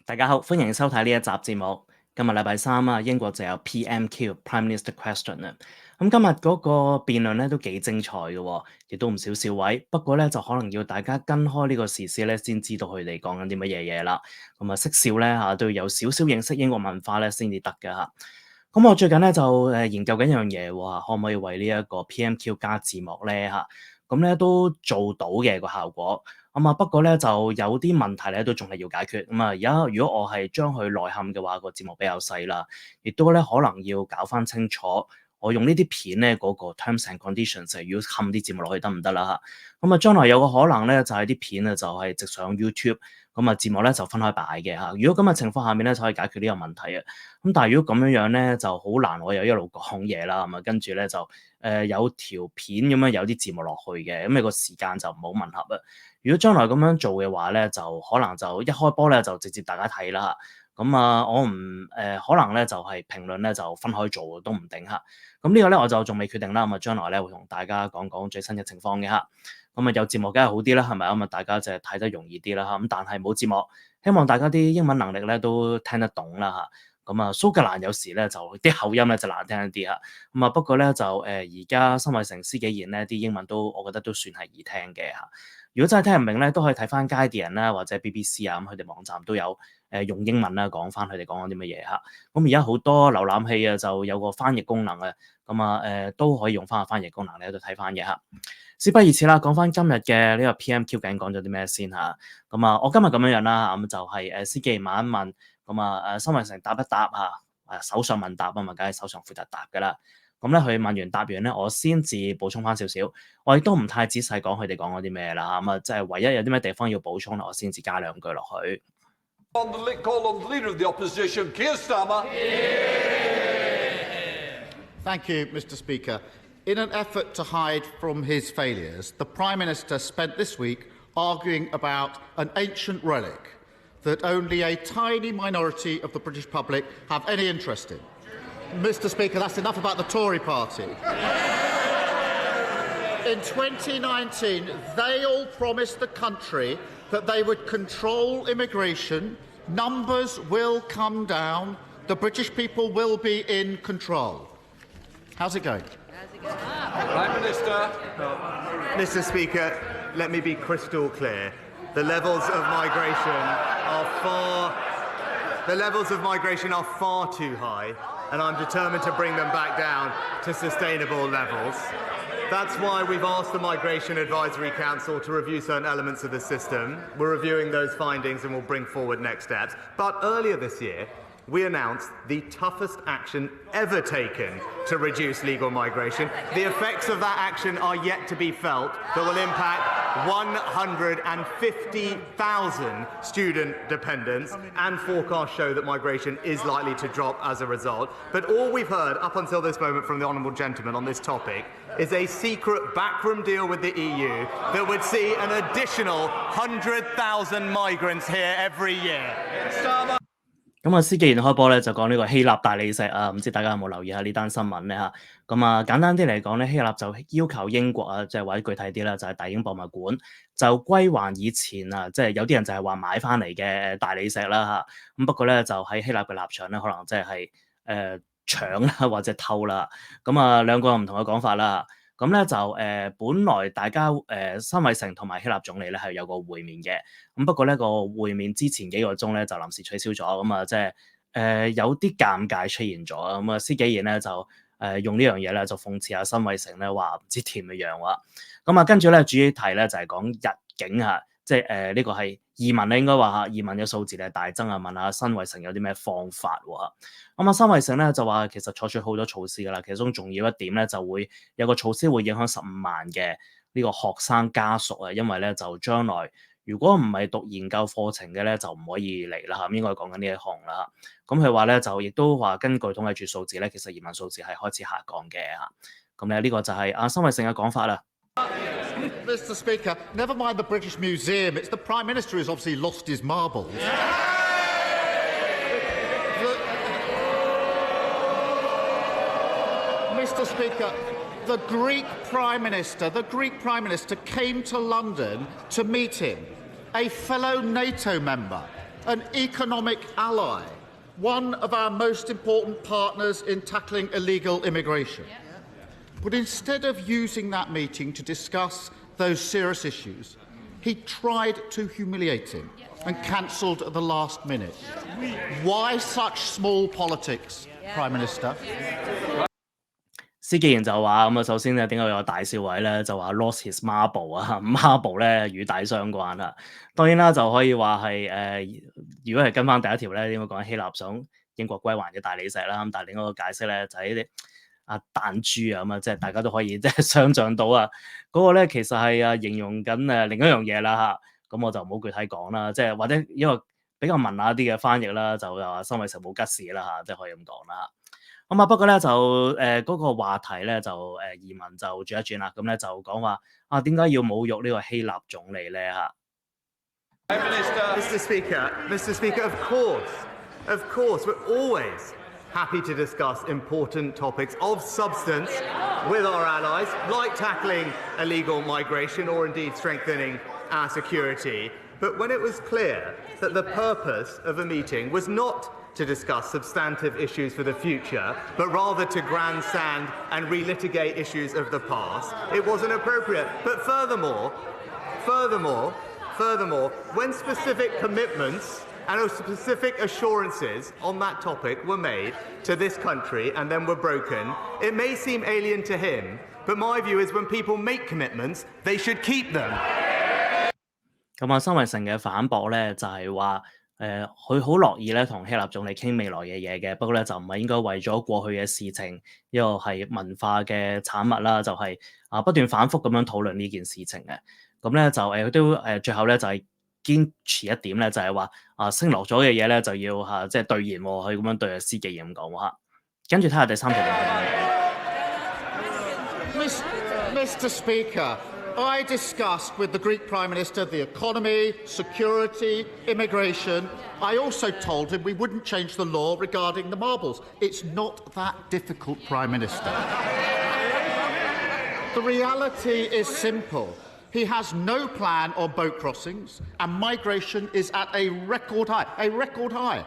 大家好，歡迎收睇呢一集節目。今日禮拜三啊，英國就有 PMQ Prime Minister Question 啊。咁今日嗰個辯論咧都幾精彩嘅，亦都唔少笑位。不過咧就可能要大家跟開呢個時事咧，先知道佢哋講緊啲乜嘢嘢啦。咁啊識笑咧嚇，都要有少少認識英國文化咧先至得嘅嚇。咁我最近咧就研究緊一樣嘢喎，可唔可以為呢一個 PMQ 加字幕咧嚇？咁咧都做到嘅個效果。不過咧就有啲問題咧都仲係要解決。而家如果我係將佢內嵌嘅話，個節目比較細啦，亦都咧可能要搞翻清楚，我用呢啲片咧嗰個 terms and conditions 要嵌啲節目落去得唔得啦嚇？將來有個可能咧就係啲片啊就係直上 YouTube，節目咧就分開擺嘅嚇。如果咁嘅情況下面咧就可以解決呢個問題啊。但係如果咁樣咧就好難，我又一路講嘢啦，跟住咧就有條片咁樣有啲字幕落去嘅，咁你個時間就唔好吻合啊。如果將來咁樣做嘅話咧，就可能就一開波咧就直接大家睇啦。我唔可能咧就係評論咧就分開做都唔定嚇。呢個咧我就仲未決定啦。將來咧會同大家講講最新嘅情況嘅嚇。有字幕梗係好啲啦，係咪？大家就係睇得容易啲啦嚇。但係冇字幕，希望大家啲英文能力咧都聽得懂啦嚇。蘇格蘭有時咧就啲口音咧就難聽一啲嚇。不過咧就而家辛偉誠、施紀賢咧啲英文都我覺得都算係易聽嘅嚇。如果真係聽唔明咧，都可以睇翻 Guardian 啦，或者 BBC 啊，佢哋網站都有用英文啦講翻佢哋講緊啲乜嘢嚇。而家好多瀏覽器啊就有個翻譯功能啊，都可以用翻個翻譯功能咧喺度睇翻嘢嚇。事不宜遲啦，講翻今日嘅呢個 PMQ 究竟講咗啲咩先嚇。我今日咁樣啦，就係施紀賢問一問，辛偉誠答一答嚇，首相問答梗係首相負責答㗎啦。佢問完答完咧，我先至補充翻少少，我亦都唔太仔細講佢哋講咗啲咩啦嚇。即係唯一有啲咩地方要補充咧，我先至加兩句落去。On the call on the leader of the opposition, Keir Starmer. Thank you, Mr. Speaker. In an effort to hide from his failures, the Prime Minister spent this week arguing about an ancient relic that only a tiny minority of the British public have any interest in. Mr. Speaker, that's enough about the Tory party. In 2019, they all promised the country that they would control immigration, numbers will come down, the British people will be in control. How's it going? Prime Minister. Mr. Speaker, let me be crystal clear. The levels of migration are far too high, and I'm determined to bring them back down to sustainable levels. That's why we've asked the Migration Advisory Council to review certain elements of the system. We're reviewing those findings and we'll bring forward next steps. But earlier this year, we announced the toughest action ever taken to reduce legal migration. The effects of that action are yet to be felt, but will impact 150,000 student dependents, and forecasts show that migration is likely to drop as a result. But all we've heard up until this moment from the Honourable Gentleman on this topic is a secret backroom deal with the EU that would see an additional 100,000 migrants here every year.施紀賢開波咧就講呢個希臘大理石啊，唔知大家有冇留意下呢單新聞咧嚇？簡單啲嚟講咧，希臘就要求英國啊，即係或者具體啲啦，就係大英博物館就歸還以前啊，即係有啲人就係話買翻嚟嘅大理石啦嚇。不過咧就喺希臘嘅立場咧，可能即係搶啦或者偷啦。兩個有唔同嘅講法啦。本來大家辛偉誠同埋希臘總理咧係有個會面嘅，不過咧個會面之前幾個鐘咧就臨時取消咗，有啲尷尬出現咗。施紀賢咧就用呢樣嘢咧就諷刺下辛偉誠咧話唔知點嘅樣喎。跟住咧主要題咧就係講入境嚇，即係呢個係移民咧應該話嚇，移民嘅數字咧大增啊，問下辛偉誠有啲咩方法喎。辛偉誠咧就話其實採取好多措施㗎啦，其中重要一點咧就會有個措施會影響15萬嘅呢個學生家屬啊，因為咧就將來如果唔係讀研究課程嘅咧就唔可以嚟啦嚇，應該講緊呢一項啦。佢話咧就亦都話根據統計處數字咧，其實移民數字係開始下降嘅嚇。呢個就係辛偉誠嘅講法啦。Mr. Speaker, never mind the British Museum, it's the Prime Minister who's obviously lost his marbles. Mr. Speaker, the Greek Prime Minister came to London to meet him, a fellow NATO member. an economic ally, one of our most important partners in tackling illegal immigration. But instead of using that meeting to discuss those serious issues, he tried to humiliate him and cancelled at the last minute. Why such small politics, Prime Minister? 司紀賢就話咁啊，首先咧點解有個大笑位咧？就話 lost his marble 啊，marble 咧與大相關啦。當然啦，就可以話係如果係跟翻第一條咧，應該講希臘想英國歸還嘅大理石啦。咁但係另一個解釋咧就係呢啲彈珠啊咁啊，即係大家都可以即係想像到啊，嗰個咧其實係形容緊另一樣嘢啦嚇。咁我就唔好具體講啦，即係或者因為比較文雅啲嘅翻譯啦，就話辛偉誠冇吉士啦嚇，即係可以咁講啦。咁啊，不過咧就嗰個話題咧就移民就轉一轉啦，咁咧就講話點解要侮辱呢個希臘總理咧嚇？Mr. Speaker, of course, we're always happy to discuss important topics of substance with our allies, like tackling illegal migration or indeed strengthening our security. But when it was clear that the purpose of a meeting was not to discuss substantive issues for the future, but rather to grandstand and relitigate issues of the past, it wasn't appropriate. But furthermore, when specific commitments and specific assurances on that topic were made to this country and then were broken, it may seem alien to him, but my view is when people make commitments, they should keep them. 咁啊，辛偉誠嘅反駁咧就係話佢好樂意咧同希臘總理傾未來嘅嘢嘅，不過咧就唔係應該為咗過去嘅事情，呢個係文化嘅產物啦，就係不斷反覆咁樣討論呢件事情嘅。咁咧就佢都最後咧就係堅持一點咧，就係話升落咗嘅嘢咧就要即係兌現喎，佢咁樣對司紀賢咁講喎嚇。跟住睇下第三條問題。Mr. Speaker, I discussed with the Greek Prime Minister the economy, security, immigration. I also told him we wouldn't change the law regarding the marbles. It's not that difficult, Prime Minister. The reality is simple. He has no plan on boat crossings, and migration is at a record high.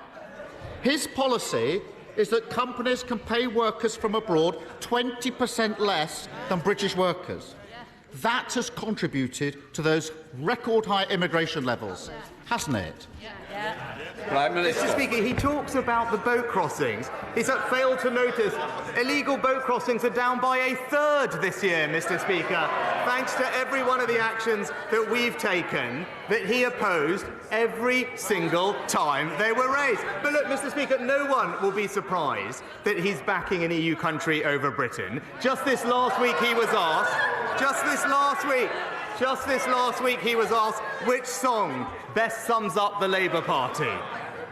His policy is that companies can pay workers from abroad 20% less than British workers. That has contributed to those record high immigration levels, hasn't it? Prime Minister. Mr. Speaker, he talks about the boat crossings. He's failed to notice illegal boat crossings are down by a third this year, Mr. Speaker, thanks to every one of the actions that we've taken that he opposed every single time they were raised. But look, Mr. Speaker, no one will be surprised that he's backing an EU country over Britain. Just this last week he was asked, he was asked which song best sums up the Labour Party.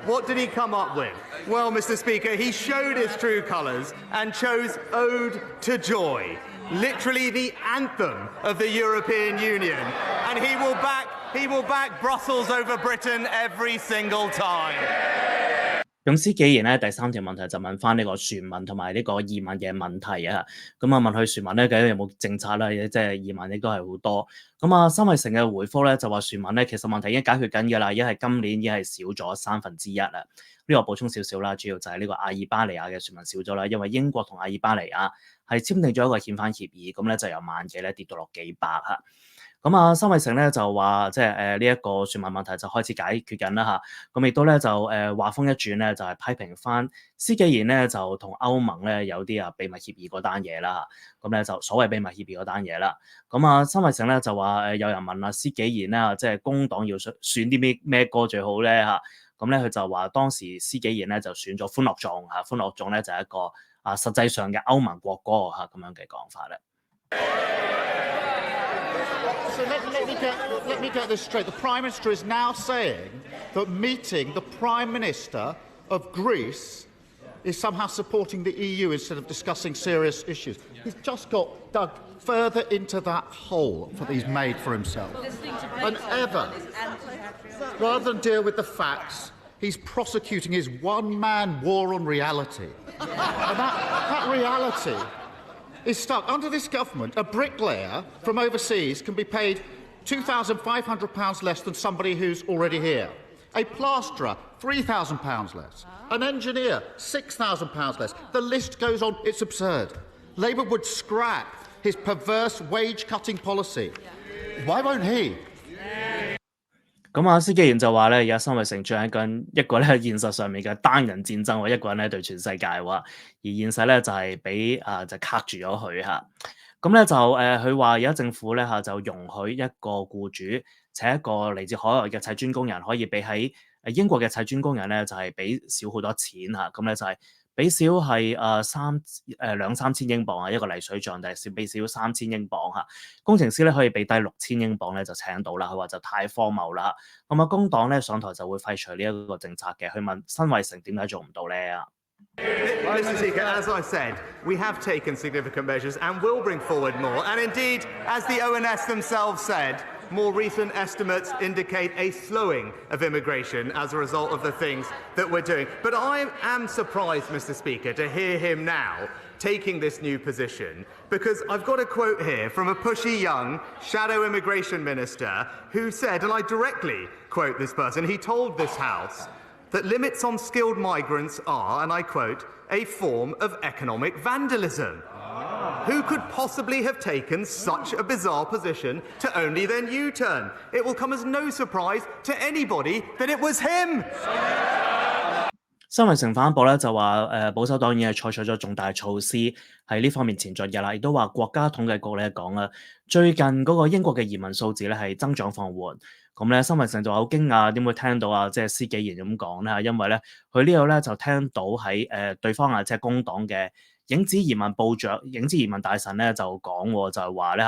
What did he come up with? Well, Mr. Speaker, he showed his true colours and chose Ode to Joy, literally the anthem of the European Union. And he will back Brussels over Britain every single time. 咁司紀賢咧第三條問題就問翻呢個船民同埋呢個移民嘅問題啊，咁問佢船民咧究竟有冇政策啦，即係移民亦都係好多。咁辛偉誠嘅回覆咧就話船民咧其實問題已經解決緊㗎啦，已經係今年已經係少咗1/3啦。呢個補充少少啦，主要就係呢個阿爾巴尼亞嘅船民少咗啦，因為英國同阿爾巴尼亞係簽訂咗一個遣返協議，咁咧就由萬幾咧跌到落幾百嚇。咁辛偉誠咧就話即係呢一個船民問題就開始解決緊啦嚇，咁亦都咧就話風一轉咧就係批評翻司紀賢咧就同歐盟咧有啲秘密協議嗰單嘢啦嚇，咁咧就所謂秘密協議嗰單嘢啦。咁辛偉誠咧就話有人問司紀賢咧即係工黨要選啲咩歌最好咧嚇，咁咧佢就話當時司紀賢咧就選咗歡樂頌嚇，歡樂頌咧就係一個實際上嘅歐盟國歌嚇咁樣嘅講法咧。So let me get this straight. The Prime Minister is now saying that meeting the Prime Minister of Greece is somehow supporting the EU instead of discussing serious issues. He's just got dug further into that hole that he's made for himself. And ever, rather than deal with the facts, he's prosecuting his one-man war on reality. And that reality is stuck. Under this government, a bricklayer from overseas can be paid £2,500 less than somebody who's already here. A plasterer, £3,000 less. An engineer, £6,000 less. The list goes on. It's absurd. Labour would scrap his perverse wage-cutting policy. Why won't he? 咁司機員就話咧，而家辛偉誠進行緊一個咧現實上面嘅單人戰爭喎，一個人咧對全世界喎，而現實咧就係俾就卡住咗佢嚇。咁咧就佢話而家政府咧就容許一個僱主請一個嚟自海外嘅砌磚工人，可以俾喺英國嘅砌磚工人咧就係俾少好多錢嚇。咁咧就係俾少係2-3千英鎊啊，一個泥水匠，但係俾少3,000英鎊嚇。工程師咧可以俾低6,000英鎊咧就請到啦。佢話就太荒謬啦。咁工黨咧上台就會廢除呢一個政策嘅。去問辛偉誠點解做唔到咧？ Mr. Speaker, as I said, we have taken significant measures and will bring forward more. And indeed, as the ONS themselves said, more recent estimates indicate a slowing of immigration as a result of the things that we're doing. But I am surprised, Mr. Speaker, to hear him now taking this new position, because I've got a quote here from a pushy young shadow immigration minister who said, and I directly quote this person, he told this House that limits on skilled migrants are, and I quote, a form of economic vandalism. Who could possibly have taken such a bizarre position to only then U-turn? It will come as no surprise to anybody that it was him. 辛偉誠反駁咧就話保守黨已經係採取咗重大措施喺呢方面前進嘅啦，亦都話國家統計局咧講啦，最近嗰個英國嘅移民數字咧係增長放緩。咁咧，辛偉誠就好驚訝點會聽到即係司紀賢咁講咧？因為咧佢呢度咧就聽到喺對方即係工黨嘅影子移民部長、影子移民大臣咧就講喎，就係話咧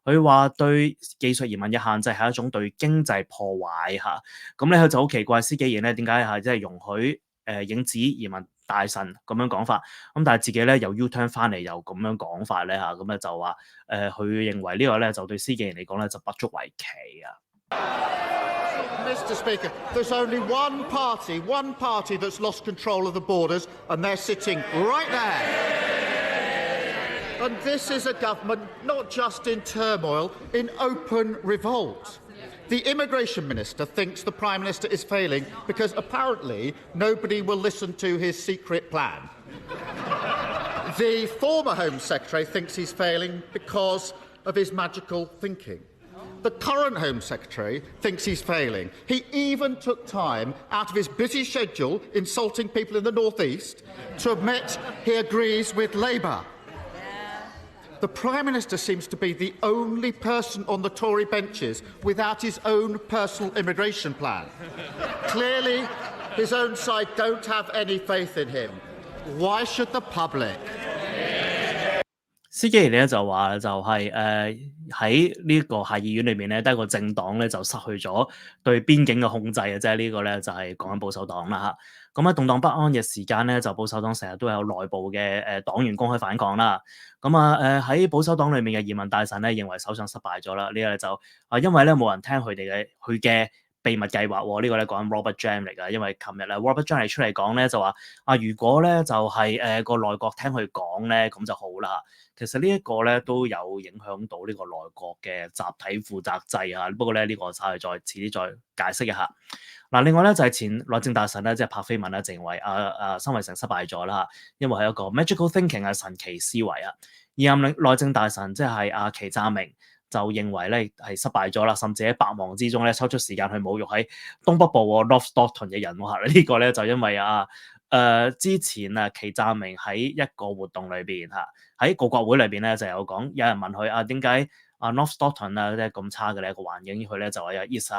佢話對技術移民嘅限制係一種對經濟破壞嚇。咁咧佢就好奇怪司紀賢咧點解即係容許影子移民大臣咁樣講法，咁但係自己咧由 U-turn 翻嚟又咁樣講法咧嚇，咁咧就話佢認為呢個咧就對司紀賢嚟講咧就不足為奇啊。Mr. Speaker, there's only one party that's lost control of the borders, and they're sitting right there. And this is a government not just in turmoil, in open revolt. The immigration minister thinks the Prime Minister is failing because apparently nobody will listen to his secret plan. The former Home Secretary thinks he's failing because of his magical thinking. The current Home Secretary thinks he's failing. He even took time out of his busy schedule insulting people in the North East to admit he agrees with Labour. The Prime Minister seems to be the only person on the Tory benches without his own personal immigration plan. Clearly, his own side don't have any faith in him. Why should the public? 司紀賢咧就話就係喺呢個下議院裏面咧，得一個政黨咧就失去咗對邊境嘅控制嘅啫。呢個咧就係講緊保守黨啦嚇。咁喺動盪不安嘅時間咧，就保守黨成日都有內部嘅黨員公開反抗啦。咁喺保守黨裏面嘅移民大臣咧認為首相失敗咗啦。呢個就因為咧冇人聽佢嘅秘密計劃喎，呢個咧講緊 Robert Jam 嚟㗎，因為琴日咧 Robert Jam 嚟出嚟講咧就話如果咧就係個內閣聽佢講咧咁就好啦。其實呢一個咧都有影響到呢個內閣嘅集體負責制啊。不過咧呢個稍後遲啲再解釋一下。嗱，另外咧就係前內政大臣咧即係柏菲文咧，認為辛偉誠失敗咗啦，因為係一個 magical thinking 神奇思維啊。而任內政大臣即係祁湛明就認為咧係失敗咗啦，甚至喺百忙之中咧抽出時間去侮辱喺東北部 North Stockton 嘅人喎。呢個咧就因為之前祁湛明喺一個活動裏邊喺個國會裏邊咧就有講，有人問佢點解North Stockton 即係咁差嘅呢一個環境，佢咧就話有 is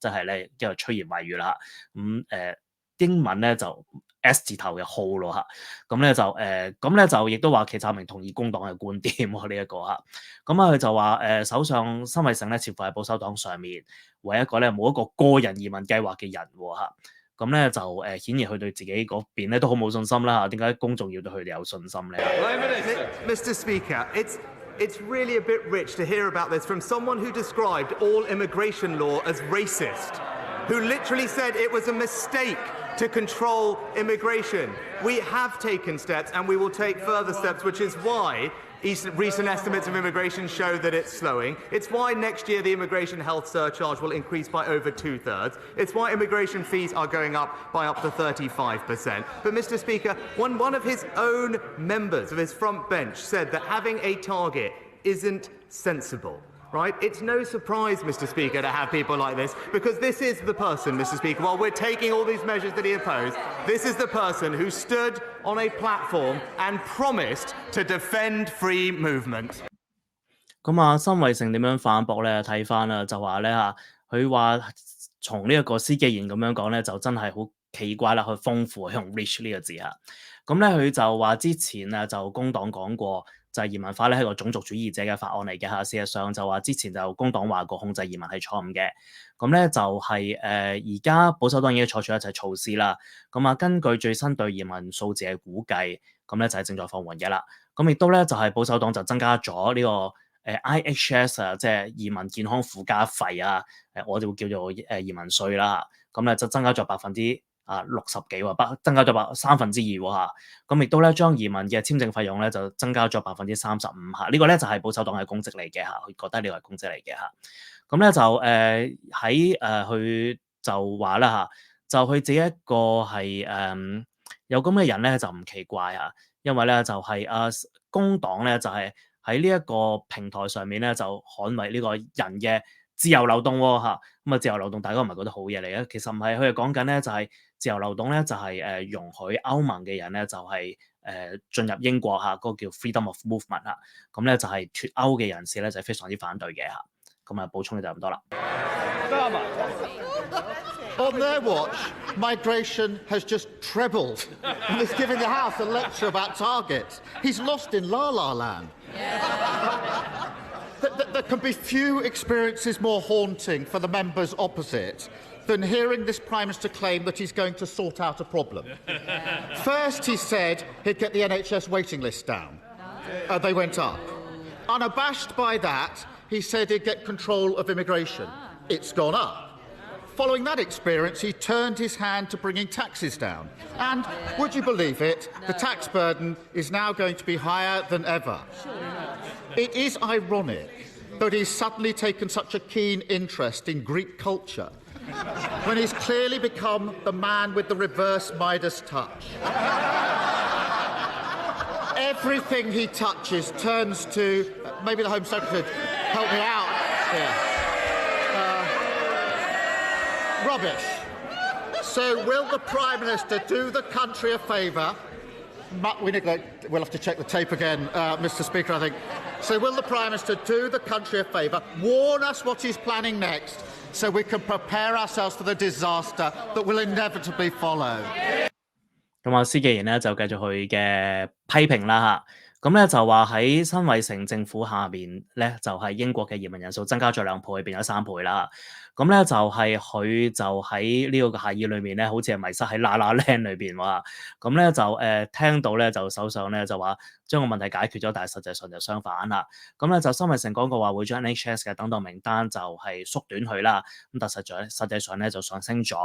即係咧叫做趨炎widely啦。英文咧就 S 字頭嘅號咯嚇，咁咧就亦都話祁湛明同意工黨嘅觀點喎呢一個嚇，佢就話首相辛偉誠咧似乎喺保守黨上面唯一一個咧冇一個個人移民計劃嘅人喎嚇，咁咧就顯然佢對自己嗰邊咧都好冇信心啦嚇，點解公眾要對佢哋有信心咧 ？Mr. Speaker, it's really a bit rich to hear about this from someone who described all immigration law as racist, who literally said it was a mistake to control immigration. We have taken steps and we will take further steps, which is why Recent estimates of immigration show that it's slowing. It's why next year the immigration health surcharge will increase by over 2/3. It's why immigration fees are going up by up to 35%. But Mr. Speaker, one of his own members of his front bench said that having a target isn't sensible. Right? It's no surprise, Mr. Speaker, to have people like this, because this is the person, Mr. Speaker, while we're taking all these measures that he opposed, this is the person who stood on a platform and promised to defend free movement. 咁啊，辛偉誠點樣反駁咧？睇翻啦，就話咧嚇，佢話從呢一個司機言咁樣講咧，就真係好奇怪啦，去豐富用 rich 呢個字嚇。咁咧佢就話之前啊就工黨講過。就係移民法咧係個種族主義者嘅法案嚟嘅嚇，事實上就話之前就工黨話過控制移民係錯誤嘅，咁咧就係而家保守黨已經採取一齊措施啦，咁啊根據最新對移民數字嘅估計，咁咧就係正在放緩嘅啦，咁亦都咧就係保守黨就增加咗呢個IHS 啊，即係移民健康附加費啊，我哋會叫做移民稅啦，咁咧就增加咗60%幾喎，增加咗2%喎嚇，咁亦都咧將移民嘅簽證費用咧就增加咗35%嚇，呢個咧就係保守黨嘅公職嚟嘅嚇，佢覺得呢個係公職嚟嘅嚇，咁咧就喺佢就話啦嚇，就佢自己一個係有咁嘅人咧就唔奇怪嚇，因為咧就係工黨咧就係喺呢一個平台上面咧就捍衞呢個人嘅自由流動喎嚇，咁啊自由流動大家唔係覺得好嘢嚟嘅，其實唔係，佢係講緊咧就係自由流動咧就係容許歐盟嘅人咧就係進入英國嚇，嗰個叫 freedom of movement 嚇，咁咧就係脱歐嘅人士咧就係非常之反對嘅嚇，咁啊補充就咁多啦。On their watch, migration has just trebled, and he's giving the House a lecture about targets. He's lost in La La Land. There can be few experiences more haunting for the members opposite than hearing this Prime Minister claim that he's going to sort out a problem. First, he said he'd get the NHS waiting list down. They went up. Unabashed by that, he said he'd get control of immigration. It's gone up. Following that experience, he turned his hand to bringing taxes down. And, would you believe it, the tax burden is now going to be higher than ever. It is ironic that he's suddenly taken such a keen interest in Greek culture when he's clearly become the man with the reverse Midas touch. Everything he touches turns to, maybe the Home Secretary could help me out here. Rubbish. So will the Prime Minister do the country a favour? We'll have to check the tape again, Mr. Speaker, I think. So will the Prime Minister do the country a favour, warn us what he's planning next, so we can prepare ourselves for the disaster that will inevitably follow? 咁啊，司機員咧就繼續佢嘅批評啦嚇，咁咧就話喺辛偉誠政府下邊咧就係英國嘅移民人數增加咗2倍，變咗3倍啦。咁咧就係佢就喺呢個嘅協議裏面咧，好似係迷失喺La La Land裏邊喎。咁咧就聽到咧就首相咧就話將個問題解決咗，但係實際上就相反啦。咁咧就辛偉誠講過話會將 NHS 嘅等待名單就係縮短佢啦。咁但實際上咧就上升咗。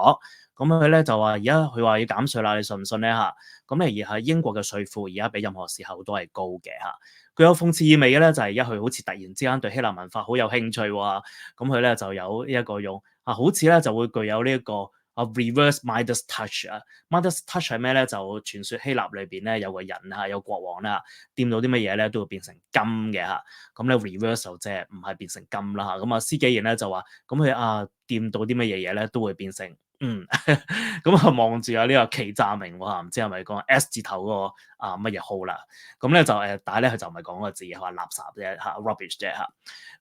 咁佢咧就話而家佢話要減稅啦，你信唔信咧嚇？咁咧而係英國嘅稅負而家比任何時候都係高嘅嚇。佢有諷刺意味嘅咧，就係而家佢好似突然之間對希臘文化好有興趣喎。咁佢咧就有一個用好似咧就會具有呢一個reverse Midas touch 啊。Midas touch 係咩咧？就傳說希臘裏邊咧有個人有國王啦，掂到啲乜嘢咧都會變成金嘅嚇。咁咧 reverse 就即係唔係變成金啦嚇。咁啊司紀賢咧就話，咁佢掂到啲乜嘢咧都會變成咁啊望住呢個奇詐名喎，唔知係咪講 S 字頭嗰個乜嘢號啦？咁咧就但係咧佢就唔係講個字，佢話垃圾啫嚇 ，rubbish 啫嚇。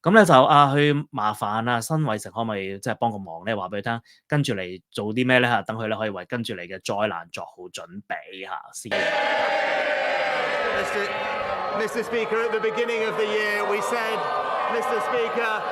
咁咧就去麻煩辛偉誠可唔可以即係幫個忙咧，話俾佢聽，跟住嚟做啲咩咧嚇？等佢咧可以為跟住嚟嘅災難作好準備嚇。先。Mr. Speaker, at the beginning of the year, we said, Mr. Speaker,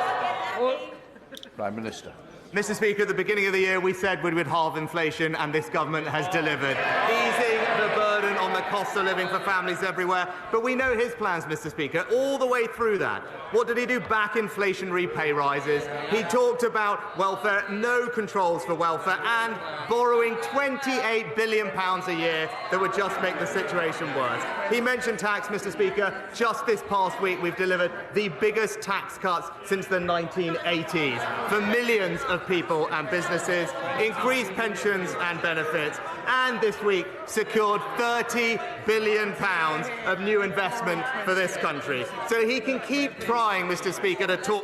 Prime Minister. Mr. Speaker, at the beginning of the year, we said we would halve inflation, and this government has delivered, easing the burden on on the cost of living for families everywhere. But we know his plans, Mr. Speaker, all the way through that. What did he do? Back inflationary pay rises. He talked about welfare, no controls for welfare, and borrowing £28 billion a year that would just make the situation worse. He mentioned tax, Mr. Speaker. Just this past week, we've delivered the biggest tax cuts since the 1980s for millions of people and businesses, increased pensions and benefits, and this week secured £30 billion of new investment for this country. So he can keep trying, Mr. Speaker, to talk.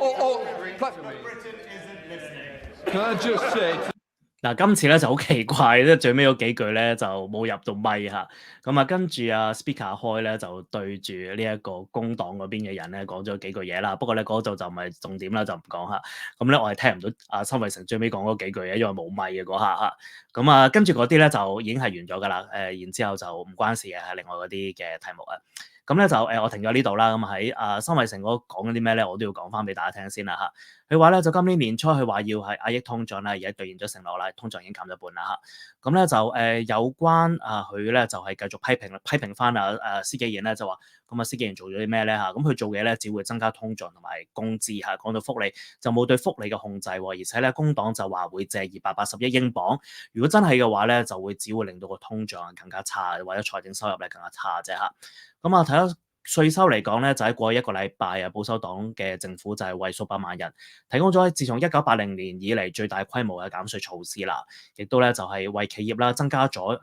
Can I just say... 嗱，今次咧就好奇怪，即係最尾嗰幾句咧就冇入到咪嚇，咁啊跟住啊 Speaker 開咧就對住呢一個工黨嗰邊嘅人咧講咗幾句嘢啦，不過咧嗰度就唔係重點啦，就唔講嚇。咁咧我係聽唔到阿辛偉誠最尾講嗰幾句嘢，因為冇咪嘅嗰下嚇。咁啊跟住嗰啲咧就已經係完咗㗎啦，然之後就唔關事嘅，係另外嗰啲嘅題目啊。咁咧就我停咗呢度啦，咁喺辛偉誠嗰講緊啲咩咧，我都要講翻俾大家聽先啦嚇。佢話咧就今年年初佢話要係壓抑通脹啦，而家兌現咗承諾啦，通脹已經減咗半啦嚇。咁咧就有關佢咧就係繼續批評翻施紀賢咧就話，咁施紀賢做咗啲咩咧嚇？咁佢做嘢咧只會增加通脹同埋工資嚇，講到福利就冇對福利嘅控制喎，而且咧工黨就話會借280億英鎊，如果真係嘅話咧就只會令到個通脹更加差，或者財政收入咧更加差啫嚇。咁啊睇下稅收嚟講咧，就喺過去一個禮拜保守黨嘅政府就係為數百萬人提供咗自從1980年以嚟最大規模嘅減稅措施啦，亦都咧就係為企業啦增加咗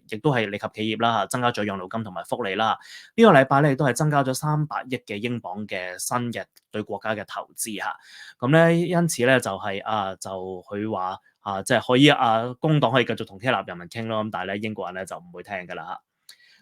亦都係利及企業啦嚇，增加咗養老金同埋福利啦。呢個禮拜咧亦都係增加咗300億嘅英鎊嘅新嘅對國家嘅投資嚇。咁咧因此咧就係就佢話即係可以工黨可以繼續同希臘人民傾咯，咁但係咧英國人咧就唔會聽㗎啦嚇。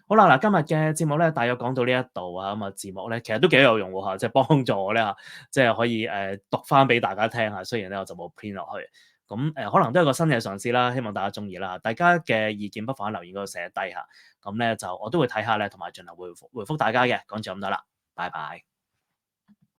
好啦，嗱，今日嘅節目咧，大約講到呢一度啊，咁字幕咧，其實都幾有用喎嚇，即係幫助我咧嚇，即係可以讀翻俾大家聽嚇。雖然咧我就冇 print 落去，咁可能都係個新嘅嘗試啦，希望大家中意啦。大家嘅意見不妨喺留言嗰度寫低嚇，咁咧就我都會睇下咧，同埋盡量回覆大家嘅。講住咁多啦，拜拜。